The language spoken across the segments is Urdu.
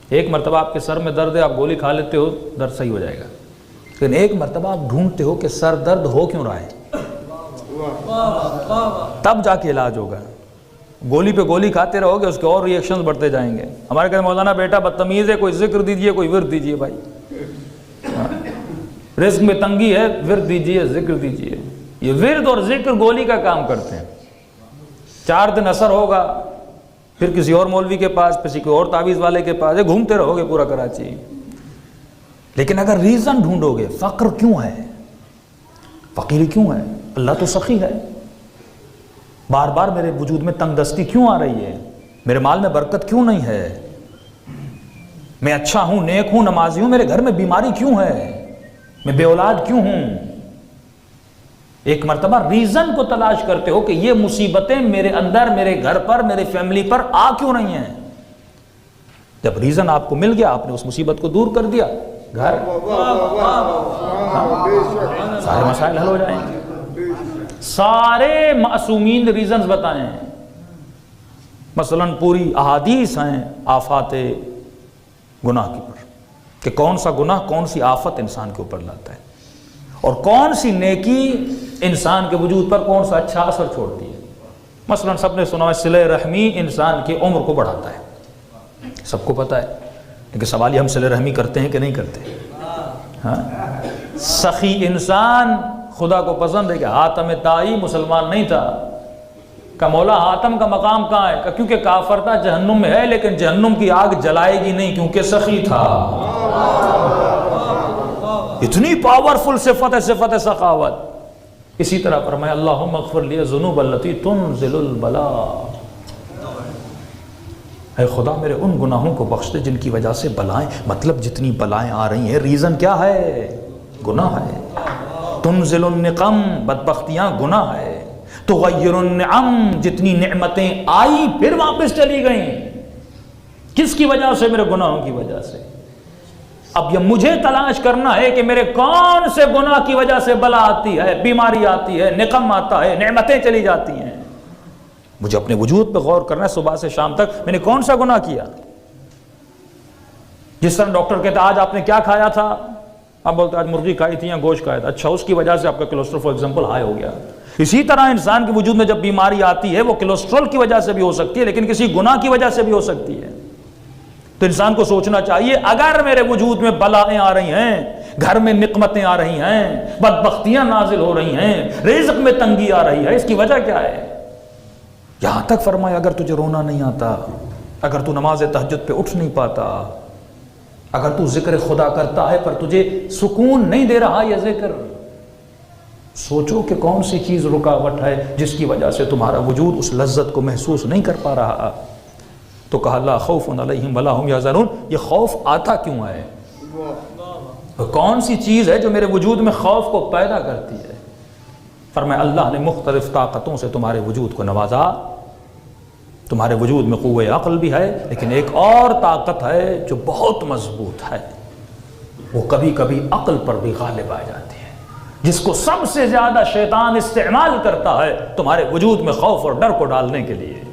ایک مرتبہ آپ کے سر میں درد ہے، آپ گولی کھا لیتے ہو، درد صحیح ہو جائے گا، لیکن ایک مرتبہ آپ ڈھونڈتے ہو کہ سر درد ہو کیوں رہا ہے، تب جا کے علاج ہوگا۔ گولی پہ گولی کھاتے رہو گے، اس کے اور ریئیکشنز بڑھتے جائیں گے۔ ہمارے کہتے مولانا بیٹا بدتمیز ہے، کوئی ذکر دیجئے، کوئی ورد دیجئے۔ بھائی رزق میں تنگی ہے، ورد دیجئے، ذکر دیجئے۔ یہ ورد اور ذکر گولی کا کام کرتے ہیں۔ 4 دن اثر ہوگا، پھر کسی اور مولوی کے پاس، کسی کوئی اور تعویذ والے کے پاس، گھومتے رہو گے پورا کراچی۔ لیکن اگر ریزن ڈھونڈو گے، فقر کیوں ہے، فقیری کیوں ہے، اللہ تو سخی ہے، بار بار میرے وجود میں تنگ دستی کیوں آ رہی ہے، میرے مال میں برکت کیوں نہیں ہے، میں اچھا ہوں، نیک ہوں، نمازی ہوں، میرے گھر میں بیماری کیوں ہے، میں بے اولاد کیوں ہوں۔ ایک مرتبہ ریزن کو تلاش کرتے ہو کہ یہ مصیبتیں میرے اندر، میرے گھر پر، میرے فیملی پر آ کیوں نہیں ہیں۔ جب ریزن آپ کو مل گیا، آپ نے اس مصیبت کو دور کر دیا، گھر سارے مسائل حل ہو جائیں گے۔ سارے معصومین ریزنز بتائیں، مثلا پوری احادیث ہیں آفات گناہ کے اوپر، کہ کون سا گناہ کون سی آفت انسان کے اوپر لاتا ہے، اور کون سی نیکی انسان کے وجود پر کون سا اچھا اثر چھوڑتی ہے۔ مثلا سب نے سنا ہے صلہ رحمی انسان کی عمر کو بڑھاتا ہے، سب کو پتہ ہے، لیکن سوال یہ ہم صلہ رحمی کرتے ہیں کہ نہیں کرتے۔ ہاں، سخی انسان خدا کو پسند ہے کہ حاتم طائی مسلمان نہیں تھا، کہ مولا حاتم کا مقام کہاں ہے، کہ کیونکہ کافر تھا، جہنم میں ہے، لیکن جہنم کی آگ جلائے گی نہیں کیونکہ سخی تھا۔ اتنی پاورفل صفت ہے، صفت سخاوت۔ اسی طرح فرمایا اللہم اغفر لی الذنوب التی تنزل البلاء، اے خدا میرے ان گناہوں کو بخش دے جن کی وجہ سے بلائیں، مطلب جتنی بلائیں آ رہی ہیں ریزن کیا ہے، گناہ ہے۔ تنزل النقم، بدبختیاں گناہ ہے۔ تغیر النعم، جتنی نعمتیں آئی پھر واپس چلی گئیں، کس کی وجہ سے، میرے گناہوں کی وجہ سے۔ اب یہ مجھے تلاش کرنا ہے کہ میرے کون سے گناہ کی وجہ سے بلا آتی ہے، بیماری آتی ہے، نقم آتا ہے، نعمتیں چلی جاتی ہیں۔ مجھے اپنے وجود پہ غور کرنا ہے، صبح سے شام تک میں نے کون سا گناہ کیا۔ جس طرح ڈاکٹر کہتا آج آپ نے کیا کھایا تھا، آپ بولتے آج مرغی کھائی تھی یا گوشت کھایا تھا، اچھا اس کی وجہ سے آپ کا کولیسٹرول فار ایگزامپل ہائی ہو گیا۔ اسی طرح انسان کے وجود میں جب بیماری آتی ہے وہ کولیسٹرول کی وجہ سے بھی ہو سکتی ہے، لیکن کسی گناہ کی وجہ سے بھی ہو سکتی ہے۔ تو انسان کو سوچنا چاہیے اگر میرے وجود میں بلائیں آ رہی ہیں، گھر میں نقمتیں آ رہی ہیں، بدبختیاں نازل ہو رہی ہیں، رزق میں تنگی آ رہی ہے، اس کی وجہ کیا ہے؟ یہاں تک فرمایا اگر تجھے رونا نہیں آتا، اگر تو نماز تہجد پہ اٹھ نہیں پاتا، اگر تو ذکر خدا کرتا ہے پر تجھے سکون نہیں دے رہا یہ ذکر، سوچو کہ کون سی چیز رکاوٹ ہے جس کی وجہ سے تمہارا وجود اس لذت کو محسوس نہیں کر پا رہا۔ تو کہا لا خوف علیہم ولا هم یحزنون، یہ خوف آتا کیوں ہے، کون سی چیز ہے جو میرے وجود میں خوف کو پیدا کرتی ہے؟ فرمایا اللہ نے مختلف طاقتوں سے تمہارے وجود کو نوازا، تمہارے وجود میں قوہ عقل بھی ہے، لیکن ایک اور طاقت ہے جو بہت مضبوط ہے، وہ کبھی کبھی عقل پر بھی غالب آ جاتی ہے، جس کو سب سے زیادہ شیطان استعمال کرتا ہے تمہارے وجود میں خوف اور ڈر کو ڈالنے کے لیے۔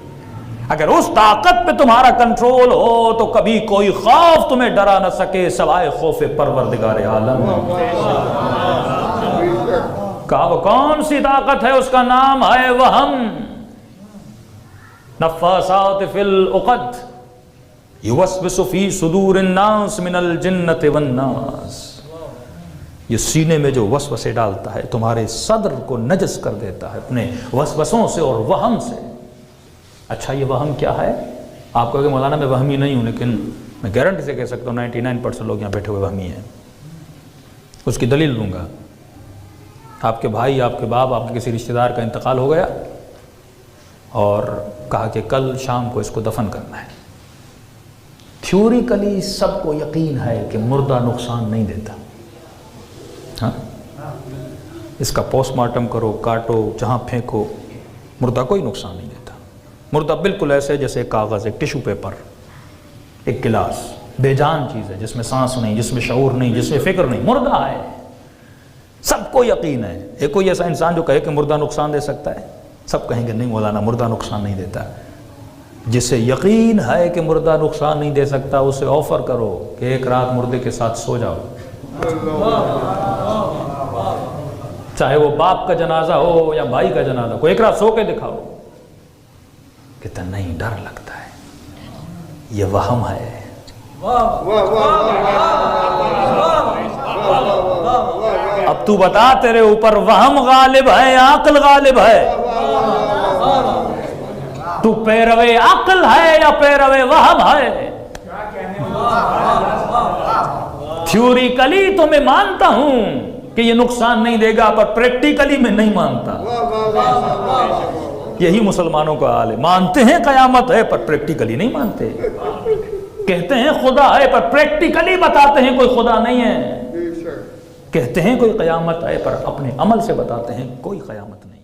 اگر اس طاقت پہ تمہارا کنٹرول ہو تو کبھی کوئی خوف تمہیں ڈرا نہ سکے سوائے خوف پروردگار عالم۔ کہا وہ کون سی طاقت ہے؟ اس کا نام ہے وہم، نفاثات فی العقد، یوسوس فی صدور الناس من الجنۃ والناس، یہ سینے میں جو وسوسے ڈالتا ہے تمہارے صدر کو نجس کر دیتا ہے اپنے وسوسوں سے اور وہم سے۔ اچھا یہ وہم کیا ہے؟ آپ کہو گے مولانا میں وہمی نہیں ہوں، لیکن میں گارنٹی سے کہہ سکتا ہوں 99% لوگ یہاں بیٹھے ہوئے وہمی ہیں۔ اس کی دلیل دوں گا۔ آپ کے بھائی، آپ کے باپ، آپ کے کسی رشتہ دار کا انتقال ہو گیا اور کہا کہ کل شام کو اس کو دفن کرنا ہے۔ تھیوریکلی سب کو یقین ہے کہ مردہ نقصان نہیں دیتا، ہاں اس کا پوسٹ مارٹم کرو، کاٹو، جہاں پھینکو، مردہ کوئی نقصان نہیں دیتا۔ مردہ بالکل ایسے جیسے ایک کاغذ، ایک ٹیشو پیپر، ایک گلاس، بے جان چیز ہے جس میں سانس نہیں، جس میں شعور نہیں، جس میں فکر نہیں، مردہ ہے۔ سب کو یقین ہے۔ ایک کوئی ایسا انسان جو کہے کہ مردہ نقصان دے سکتا ہے؟ سب کہیں گے نہیں مولانا مردہ نقصان نہیں دیتا، جسے یقین ہے کہ مردہ نقصان نہیں دے سکتا اسے آفر کرو کہ ایک رات مردے کے ساتھ سو جاؤ، چاہے وہ باپ کا جنازہ ہو یا بھائی کا جنازہ، کوئی ایک رات سو کے دکھاؤ۔ کہتا نہیں، ڈر لگتا ہے، یہ وہم ہے۔ اب تو بتا، تیرے اوپر وہم غالب ہے یا عقل غالب ہے؟ تو پیروے عقل ہے یا پیروے وہم ہے؟ تھیوریکلی تو میں مانتا ہوں کہ یہ نقصان نہیں دے گا، پر پریکٹیکلی میں نہیں مانتا۔ یہی مسلمانوں کا حال ہے، مانتے ہیں قیامت ہے پر پریکٹیکلی نہیں مانتے، کہتے ہیں خدا ہے پر پریکٹیکلی بتاتے ہیں کوئی خدا نہیں ہے، کہتے ہیں کوئی قیامت ہے پر اپنے عمل سے بتاتے ہیں کوئی قیامت نہیں۔